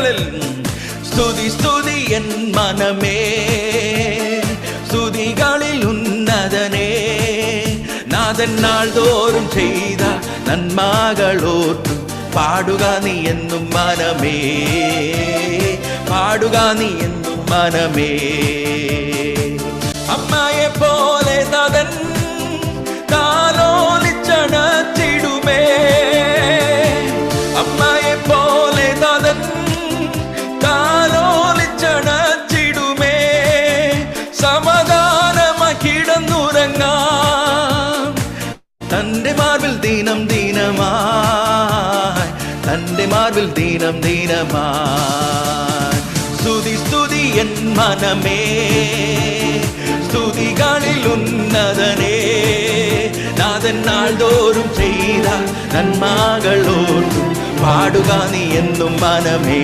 സ്തുതികളിൽ സ്തുതി സ്തുതി എൻ മനമേ സ്തുതികളിൽ ഉന്നതനേ നാഥൻ നാൾതോറും ചെയ്ത നന്മകളോർത്തു പാടുക നീ എന്നും മനമേ പാടുക നീ എന്നും മനമേ അമ്മയെ പോലെ നാഥൻ താലോലിച്ചണച്ചിടുമേ അമ്മയെ പോലെ നാഥൻ താലോലിച്ചണച്ചിടുമേ സമാധാനമായി കിടന്നുറങ്ങാം തന്റെ മാർവിൽ ദീനം ദീനമായി തന്റെ മാർവിൽ ദീനം ദീനമായി സ്തുതി സ്തുതി എൻ മനമേ സ്തുതികളിൽ ഉന്നതനേ നാഥൻ നാൾതോറും ചെയ്ത നന്മകളോർത്തും പാടുക നീ എന്നും മനമേ